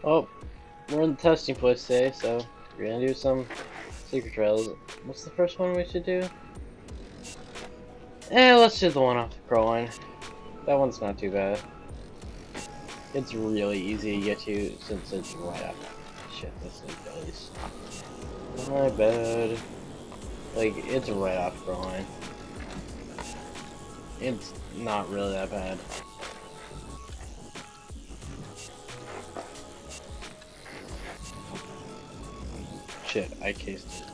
Oh, we're in the testing place today, so we're gonna do some secret trails. What's the first one we should do? Let's do the one off the pro line. That one's not too bad. It's really easy to get to since it's right up. Shit, this thing really stopped. My bad. Like, it's right off the pro line. It's not really that bad. Shit, I cased it.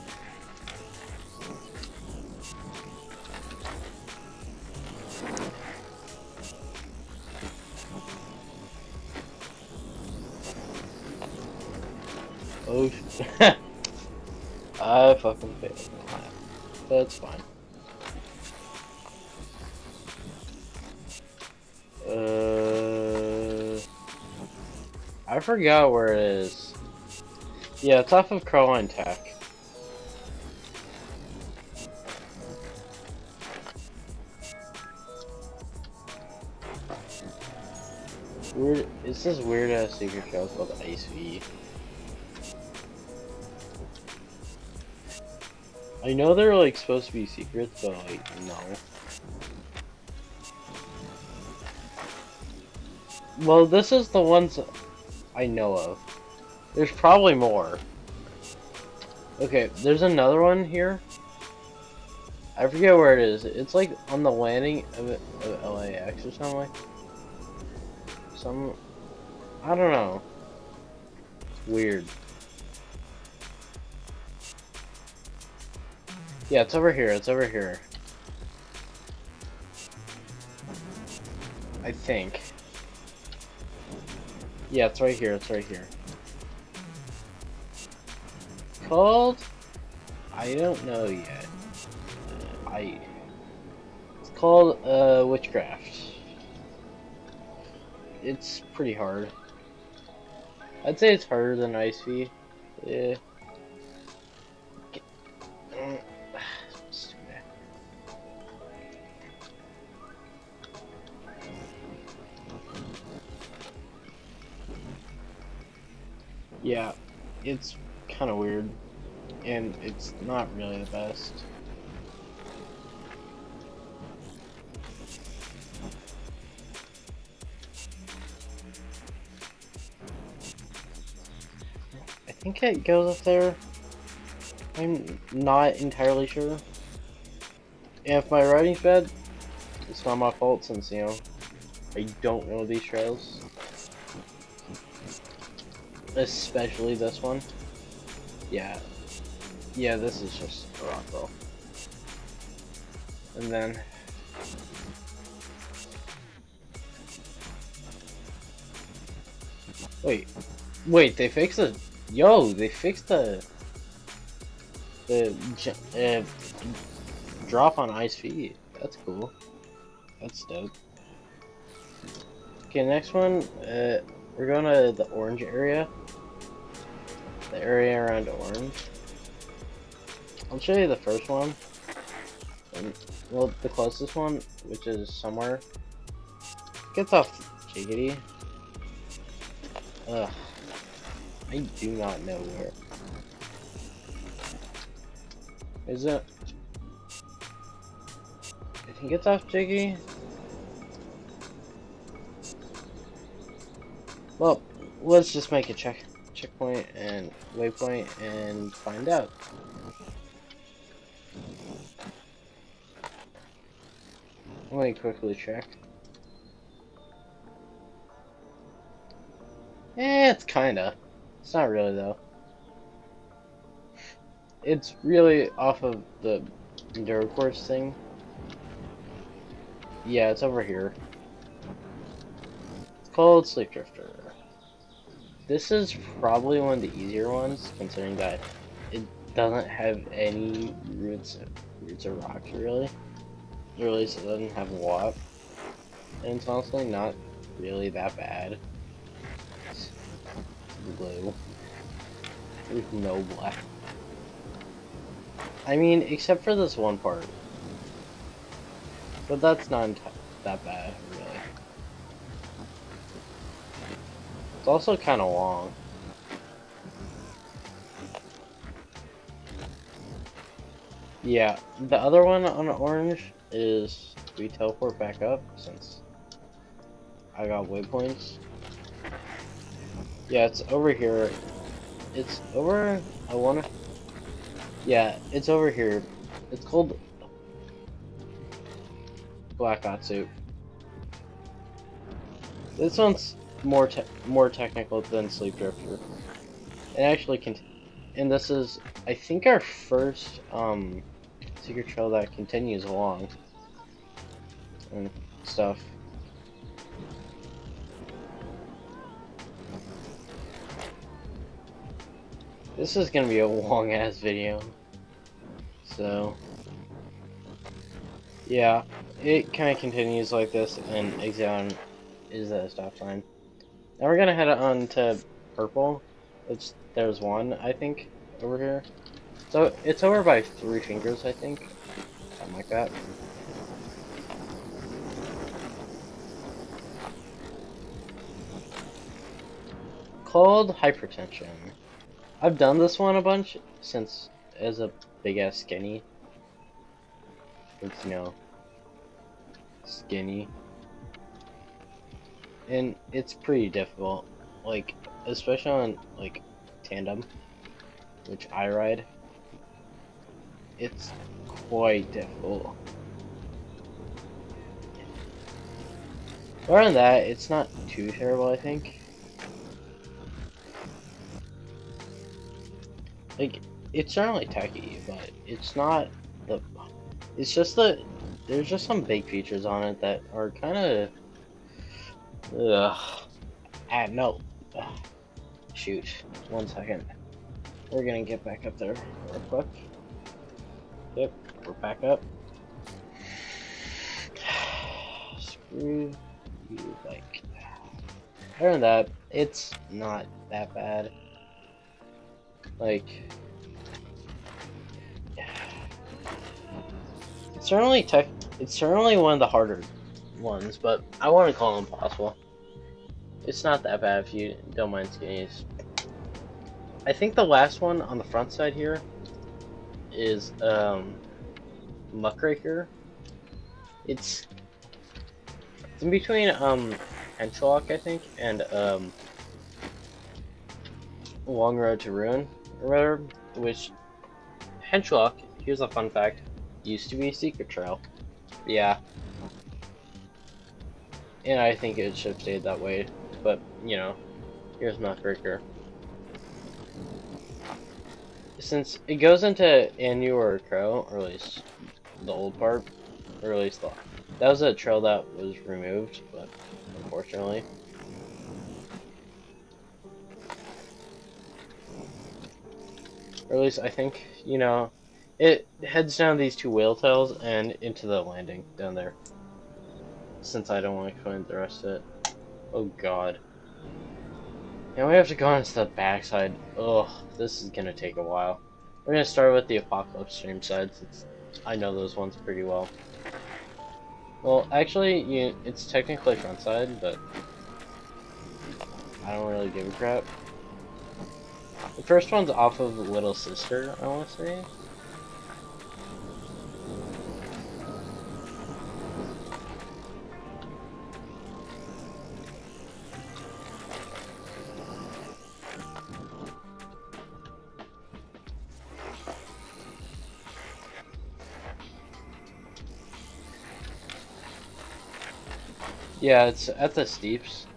Oh, I fucking failed. That's fine. I forgot where it is. Yeah, it's off of Crowline Tech. Weird. It's this weird ass secret trail called Ice V. I know they're like supposed to be secrets, but like no. Well, this is the ones I know of. There's probably more. Okay, there's another one here. I forget where it is. It's like on the landing of LAX or something like. I don't know. It's weird. Yeah, it's over here. It's over here. I think. Yeah, it's right here. It's right here. Called? I don't know yet. It's called Witchcraft. It's pretty hard. I'd say it's harder than Ice V. Yeah. Yeah, it's kind of weird, and it's not really the best. I think it goes up there. I'm not entirely sure. And if my writing's bad, it's not my fault since, you know, I don't know these trails. Especially this one. Yeah. Yeah, this is just a rock roll. And then... Wait, they fixed the... Yo, they fixed the drop on Ice V. That's cool. That's dope. Okay, next one, we're going to the orange area. The area around orange. I'll show you the first one. And, well, the closest one, which is somewhere. Gets off Jiggity. Ugh. I do not know where. Is it? I think it's off Jiggy. Well, let's just make a checkpoint and waypoint and find out. Let me quickly check. It's kinda. It's not really though. It's really off of the Enduro course thing. Yeah, it's over here. It's called Sleep Drifter. This is probably one of the easier ones, considering that it doesn't have any roots of rocks really. Or at least it doesn't have a lot. And it's honestly not really that bad. It's blue. There's no black. I mean, except for this one part. But that's not that bad, really. It's also kind of long. Yeah, the other one on orange is we teleport back up since I got waypoints. Yeah, it's over here. It's over. I wanna. Yeah, it's over here. It's called Black Otsu. This one's more technical than Sleep Drifter. It actually can, and this is I think our first secret trail that continues along and stuff. This is gonna be a long ass video, so yeah, it kind of continues like this, and exit is a stop sign. Now we're gonna head on to purple, which there's one I think over here. So it's over by Three Fingers, I think, something like that. Called Hypertension. I've done this one a bunch since as a big ass skinny. It's, you know, skinny. And it's pretty difficult. Like, especially on like tandem, which I ride. It's quite difficult. Other than that, it's not too terrible, I think. Like, it's certainly techy, but it's not the. It's just that there's just some big features on it that are kind of. Ugh. Ah, no. Ugh. Shoot. 1 second. We're gonna get back up there real quick. Yep, we're back up. Screw you, like. Other than that, it's not that bad. Like, it's certainly one of the harder ones, but I want to call it impossible. It's not that bad if you don't mind skinnies. I think the last one on the front side here is Muckraker. It's in between Henchlock, I think, and Long Road to Ruin, or whatever, which Henchlock, here's a fun fact, used to be a secret trail. Yeah. And I think it should have stayed that way, but, you know, here's Muckraker. Since it goes into Anu or Crow, or at least the old part, or at least that was a trail that was removed, but unfortunately. Or at least I think, you know, it heads down these two whale tails and into the landing down there. Since I don't want to explain the rest of it. Oh god. And we have to go into the backside. Ugh, this is gonna take a while. We're gonna start with the Apocalypse Stream side, since I know those ones pretty well. Well, actually, it's technically front side, but I don't really give a crap. The first one's off of Little Sister, I want to say. Yeah, it's at the steeps.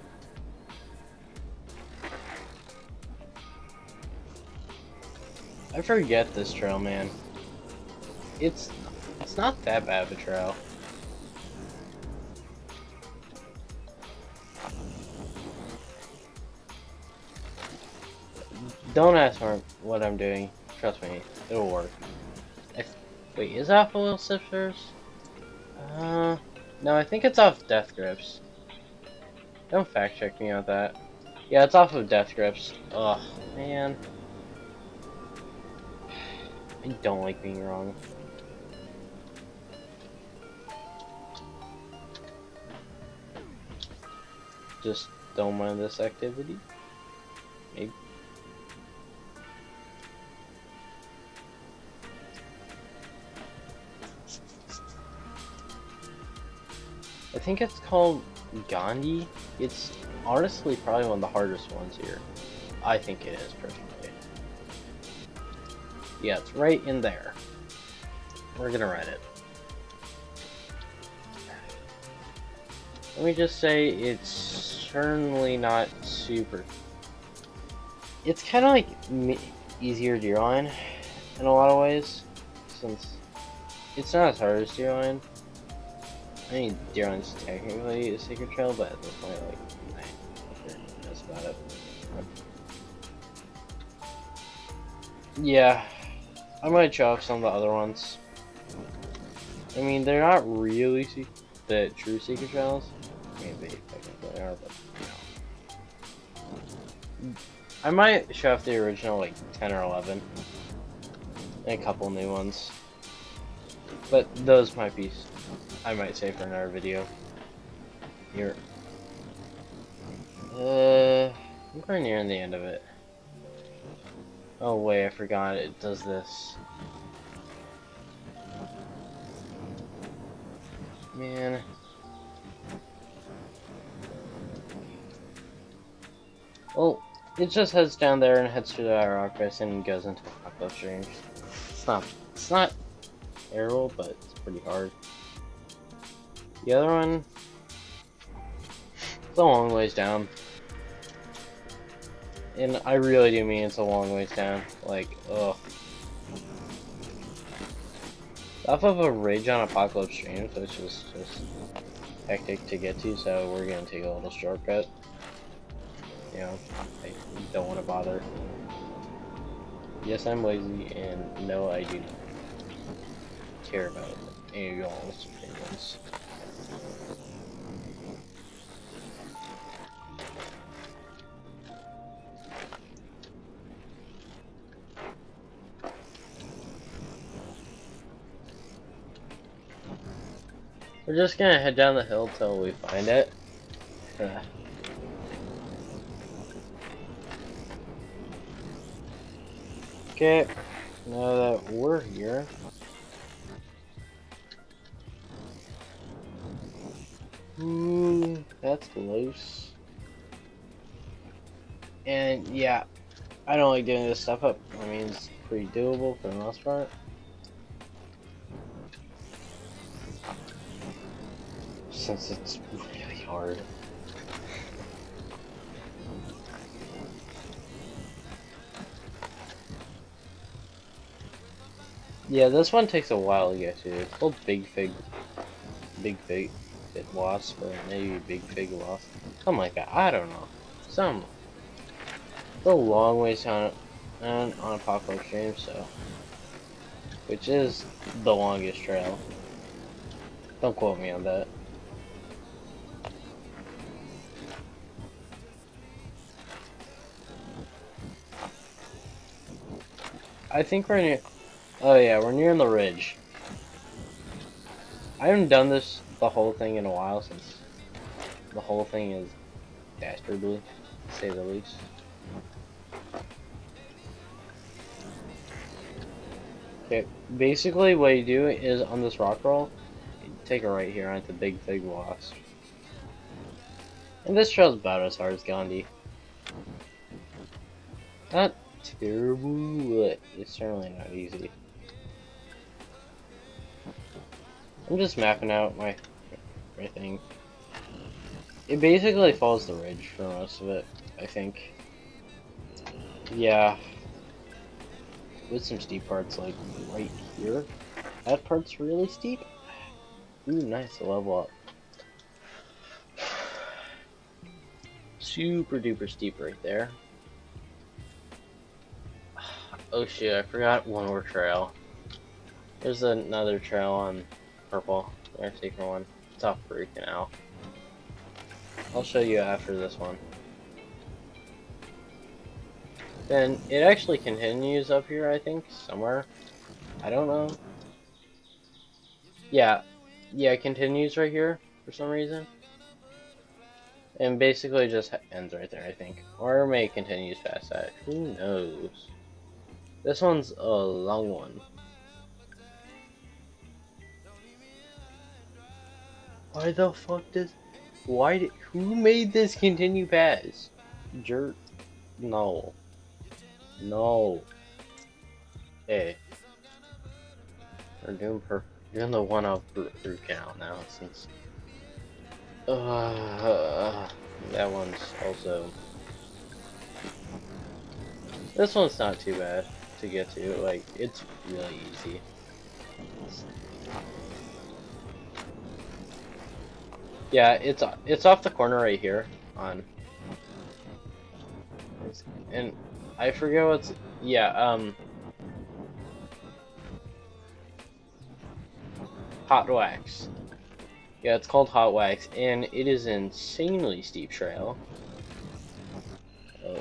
I forget this trail, man. It's not that bad of a trail. Don't ask me what I'm doing. Trust me, it'll work. Wait, is that for Little Sisters? No, I think it's off Death Grips. Don't fact check me on that. Yeah, it's off of Death Grips. Ugh, man. I don't like being wrong. Just don't mind this activity. Maybe. I think it's called Gandhi. It's honestly probably one of the hardest ones here. I think it is, personally. Yeah, it's right in there. We're gonna ride it. Let me just say, it's certainly not super. It's kind of like easier Deerline in a lot of ways, since it's not as hard as Deerline. I mean, Deerline's technically a secret trail, but at this point, like, that's about it. Yeah, I might show off some of the other ones. I mean, they're not really the true secret trails. I mean, they technically are, but you know. I might show off the original, like, 10 or 11. And a couple new ones. But those might be, I might say, for another video. Here. I'm pretty near the end of it. Oh wait, I forgot it does this. Man. Well, it just heads down there and heads to the rock basin and goes into Apocalypse Range. It's not terrible, but it's pretty hard. The other one, it's a long ways down. And I really do mean it's a long ways down. Like, ugh. Off of a ridge on Apocalypse Stream, so it's just hectic to get to, so we're gonna take a little shortcut. You know, I don't want to bother. Yes, I'm lazy, and no, I do not care about any of y'all's opinions. We're just gonna head down the hill till we find it. Okay, now that we're here, that's close. And yeah, I don't like doing this stuff up. I mean, it's pretty doable for the most part. Since it's really hard. Yeah, this one takes a while to get to. It's called Big Fig Wasp, or maybe Big Fig Wasp. Something like that. I don't know. It's a long ways on Apocalypse Stream, so. Which is the longest trail. Don't quote me on that. I think we're near. Oh yeah, we're near the ridge. I haven't done the whole thing in a while, since the whole thing is dastardly, to say the least. Okay, basically what you do is on this rock roll, you take a right here onto Big Fig Wasp. And this trail's about as hard as Gandhi. Not terrible, but it's certainly not easy. I'm just mapping out my thing. It basically follows the ridge for most of it, I think. Yeah. With some steep parts, like right here. That part's really steep. Ooh, nice, a level up. Super duper steep right there. Oh shit, I forgot one more trail. There's another trail on purple. There's a secret one. It's off Brew Canal. I'll show you after this one. Then it actually continues up here, I think, somewhere. I don't know. Yeah, it continues right here for some reason. And basically just ends right there, I think. Or may continues past that. Who knows? This one's a long one. Why the fuck does... Why did... Who made this continue past? Jerk. No. No. Hey. We're doing doing the one up root canal now, since... that one's also... This one's not too bad to get to, like, it's really easy. Yeah, it's off the corner right here, on... And I forget what's... Yeah, Hot Wax. Yeah, it's called Hot Wax, and it is an insanely steep trail.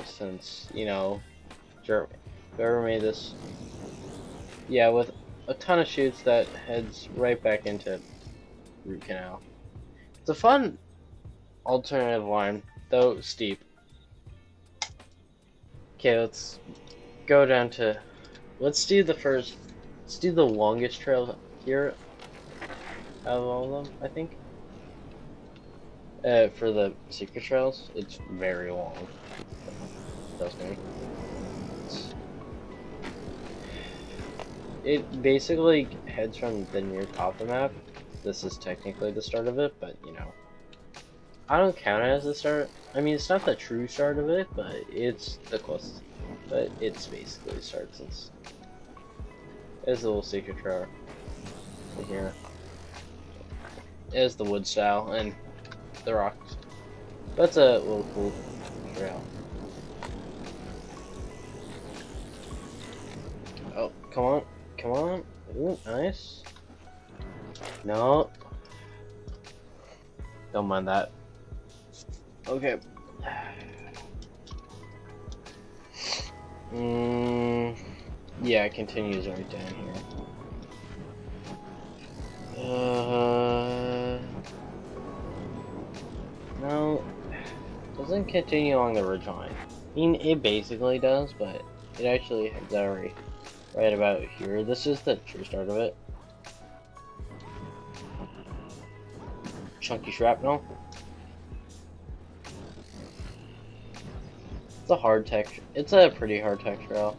Since, you know, whoever made this... Yeah, with a ton of chutes that heads right back into Root Canal. It's a fun alternative line, though steep. Okay, let's go down to... Let's do the longest trail here out of all of them, I think. For the secret trails, it's very long. Trust me. It basically heads from the near top of the map. This is technically the start of it, but you know. I don't count it as the start. I mean, it's not the true start of it, but it's the closest. But it's basically the start, since there's a little secret trail in here. There's the wood style and the rocks. That's a little cool trail. Oh, come on. Come on. Ooh, nice. No. Don't mind that. Okay. Yeah, it continues right down here. No. Doesn't continue along the ridgeline. I mean, it basically does, but it actually heads out right about here. This is the true start of it. Chunky shrapnel. It's a hard texture. It's a pretty hard texture trail.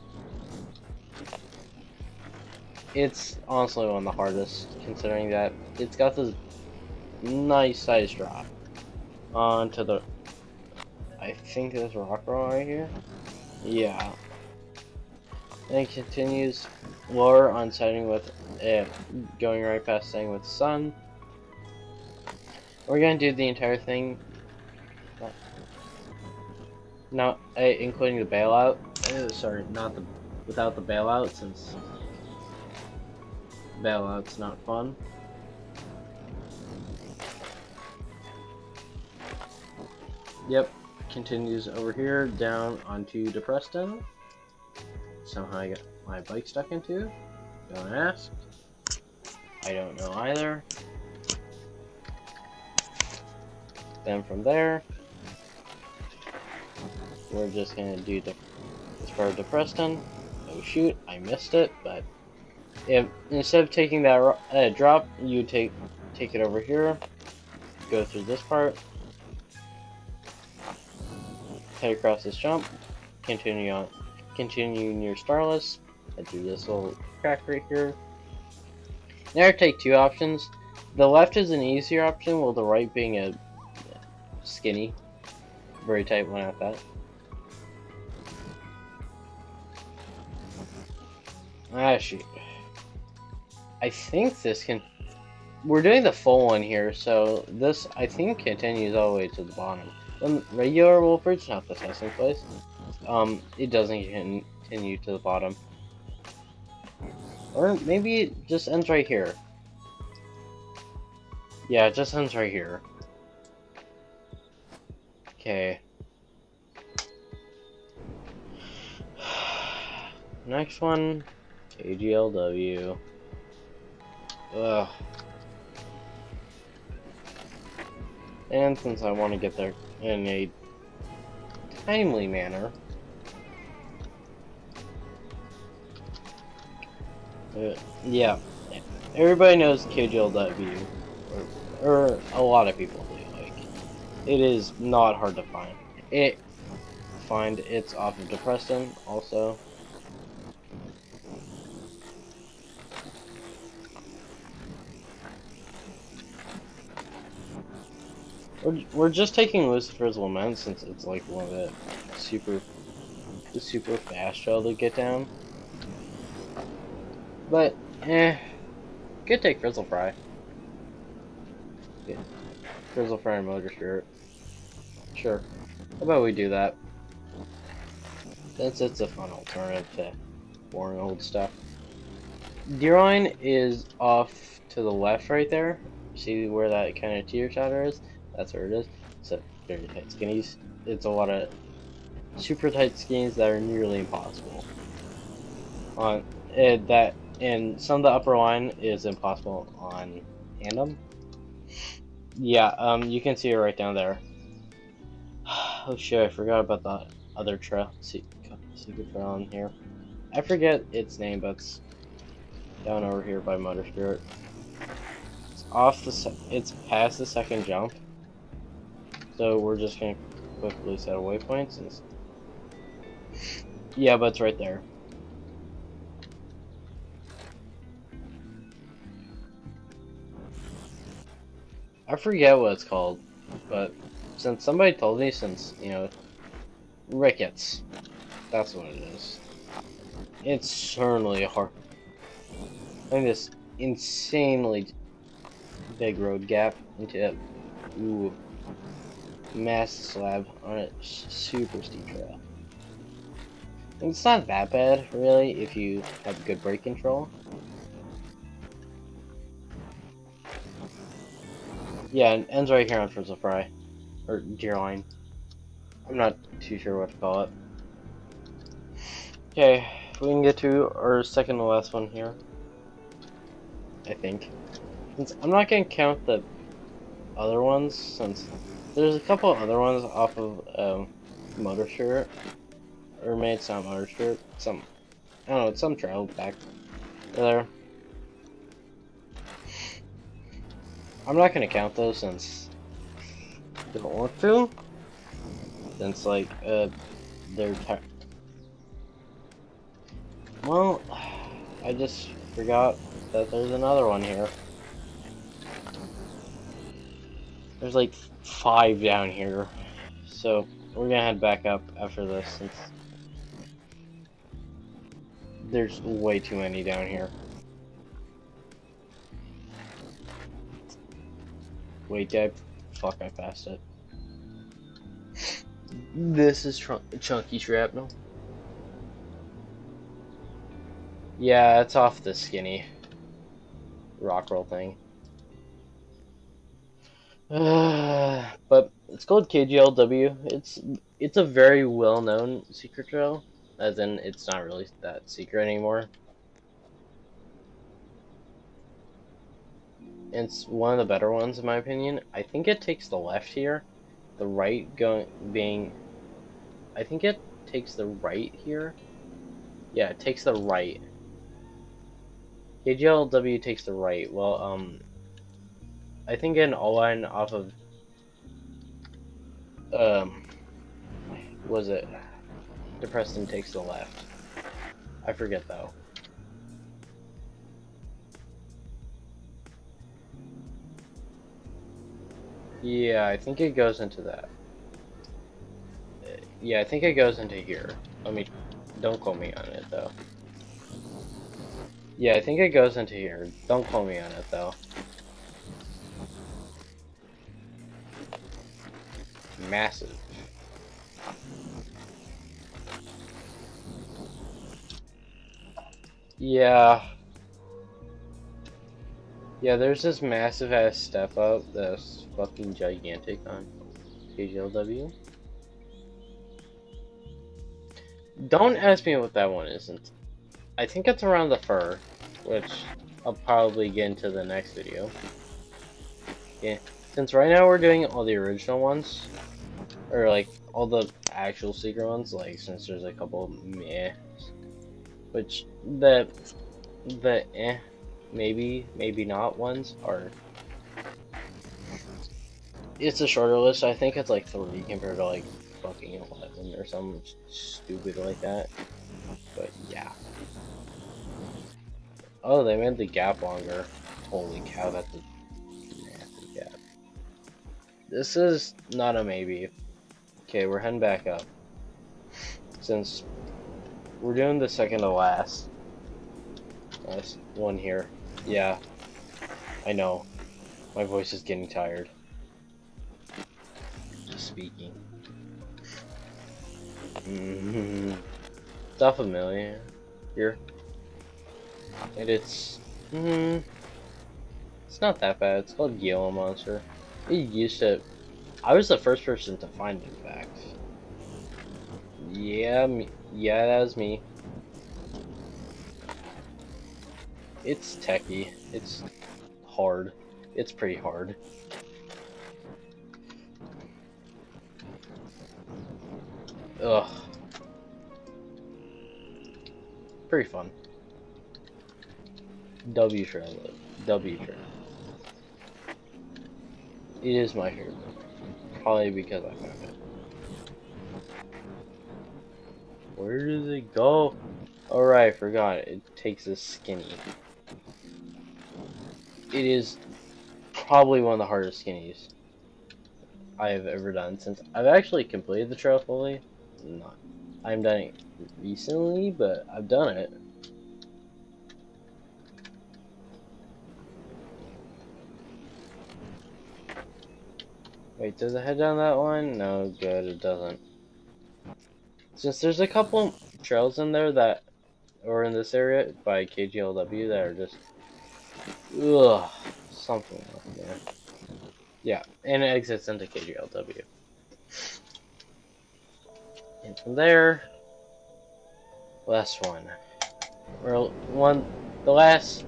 It's honestly one of the hardest, considering that it's got this nice size drop onto the... I think there's a rock wall right here. Yeah. And it continues lower on setting with going right past setting with sun. We're gonna do the entire thing. No, including the bailout. Sorry, not the without the bailout, since bailout's not fun. Yep, continues over here down onto Depreston. Somehow I got my bike stuck into. Don't ask. I don't know either. Then from there, we're just gonna do this part of Depreston. Oh shoot, I missed it, but if instead of taking that drop, you take it over here, go through this part, head across this jump, continue near Starless, and through this little crack right here. Now I take two options. The left is an easier option, while the right being a skinny, very tight one at that. Ah, shoot. I think this can... We're doing the full one here, so this, I think, continues all the way to the bottom. When regular Wolford's not the testing place, it doesn't continue to the bottom. Or maybe it just ends right here. Yeah, it just ends right here. Okay. Next one, KGLW. Ugh. And since I want to get there in a timely manner, yeah, everybody knows KGLW, or a lot of people do. Like, it is not hard to find. It's off of Depreston also. We're just taking Lucifer's Lament since it's like one of the super fast trail to get down. But could take Frizzle Fry. Yeah. Frizzle Fry and Motor Spirit. Sure. How about we do that? Since it's a fun alternative to boring old stuff. Deerline is off to the left right there. See where that kind of teeter totter is? That's where it is. So very tight skinnies. It's a lot of super tight skinnies that are nearly impossible. On that, and some of the upper line is impossible on Tandem. Yeah, you can see it right down there. Oh shit, I forgot about the other trail, secret trail in here. I forget its name, but it's down over here by Motor Spirit. It's past the second jump, so we're just gonna quickly set a waypoint. Yeah, but it's right there. I forget what it's called, but since somebody told me, Ricketts, that's what it is. It's certainly hard. And this insanely big road gap into it. Ooh, massive slab on a super steep trail. And it's not that bad, really, if you have good brake control. Yeah, it ends right here on Frizzle Fry. Or Deerline. I'm not too sure what to call it. Okay, we can get to our second to last one here. I think. Since I'm not gonna count the other ones, since there's a couple other ones off of Motor Spirit. Or maybe it's not Motor Spirit. I don't know, it's some trail back there. I'm not gonna count those since I don't want to. Since like they're well, I just forgot that there's another one here. There's like 5 down here, so we're gonna head back up after this since there's way too many down here. Wait, fuck, I passed it. This is chunky shrapnel. Yeah, it's off the skinny rock roll thing. But it's called KGLW. It's a very well-known secret trail, as in it's not really that secret anymore. It's one of the better ones in my opinion. I think it takes the left here, the right I think it takes the right here. Yeah, it takes the right. KGLW takes the right. Well, I think an all-line off of was it Depreston takes the left. I forget though. Yeah, I think it goes into that. Yeah, I think it goes into here. Don't quote me on it though. Yeah, I think it goes into here. Don't quote me on it though. Massive. Yeah. Yeah, there's this massive ass step up that's fucking gigantic on KGLW. Don't ask me what that one isn't. I think it's around the fur, which I'll probably get into the next video. Yeah. Since right now we're doing all the original ones, or like all the actual secret ones, like since there's a couple meh, which the maybe not ones are. It's a shorter list. I think it's like 3 compared to like fucking 11 or something stupid like that. But yeah. Oh, they made the gap longer. Holy cow, that's a nasty gap. This is not a maybe. Okay, we're heading back up. Since we're doing the second to last one here. Yeah, I know. My voice is getting tired. Speaking. It's not familiar here. And it's not that bad. It's called Gila Monster. It used to. I was the first person to find it, in fact. Yeah, yeah, that was me. It's techie. It's hard. It's pretty hard. Ugh. Pretty fun. W trail. W trail. It is my favorite. Probably because I found it. Where does it go? Alright, forgot. It takes a skinny. It is probably one of the hardest skinnies I have ever done since I've actually completed the trail fully. Not. I haven't done it recently, but I've done it. Wait, does it head down that one? No, good, it doesn't. Since there's a couple trails in there that, or in this area by KGLW that are just, ugh, something like that. Yeah, and it exits into KGLW. And from there, last one. Or the last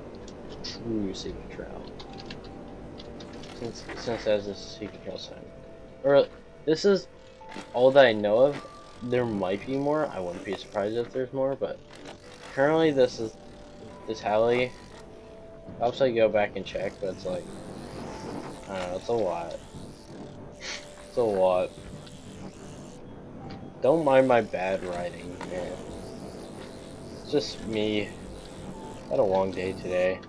true secret trail. Since there's a secret trail sign. Or, this is all that I know of. There might be more. I wouldn't be surprised if there's more, but currently this alley. I'll actually go back and check, but it's like, I don't know, it's a lot. It's a lot. Don't mind my bad writing, man. It's just me. Had a long day today.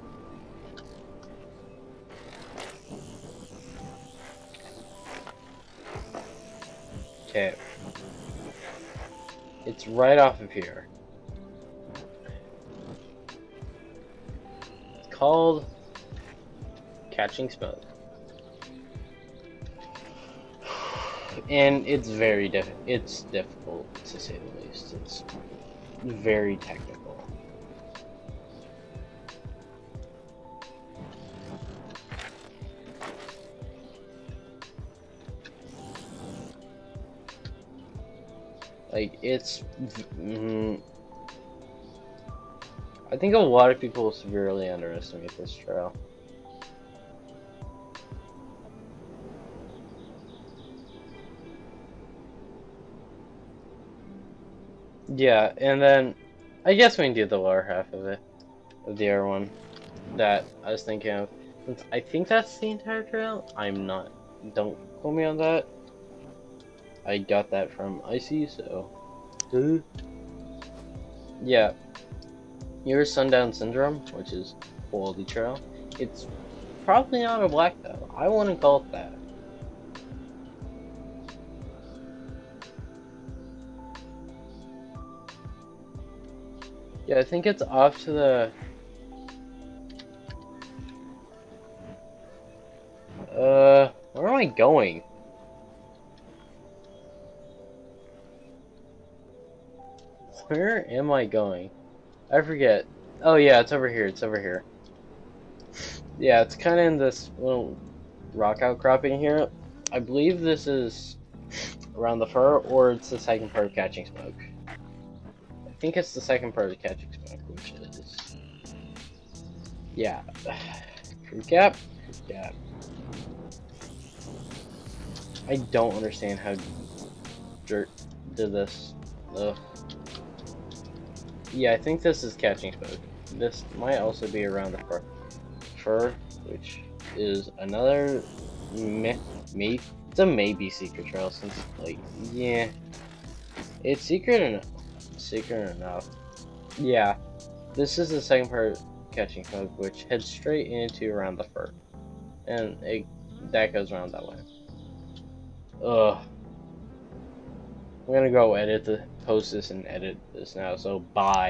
Okay. It's right off of here. It's called Catching Smoke. And it's it's difficult to say the least. It's very technical. Like, it's... I think a lot of people severely underestimate this trail. Yeah, and then I guess we can do the lower half of it, of the other one that I was thinking of. Since I think that's the entire trail. I'm not. Don't quote me on that. I got that from Icy, so. Yeah. Here's Sundown Syndrome, which is quality trail. It's probably not a black though. I wouldn't call it that. Yeah, I think it's off to the... where am I going? Where am I going? I forget. Oh yeah, it's over here, it's over here. Yeah, it's kind of in this little rock outcropping here. I believe this is around the fur, or it's the second part of Catching Smoke. I think it's the second part of Catching Smoke, which is... Yeah. Recap. I don't understand how Dirt did this. Ugh. Yeah, I think this is catching smoke. This might also be around the fur, which is another maybe it's a maybe secret trail since like yeah, it's secret enough. Yeah, this is the second part catching smoke, which heads straight into around the fur, and that goes around that way. Ugh. I'm gonna go post this and edit this now. So bye.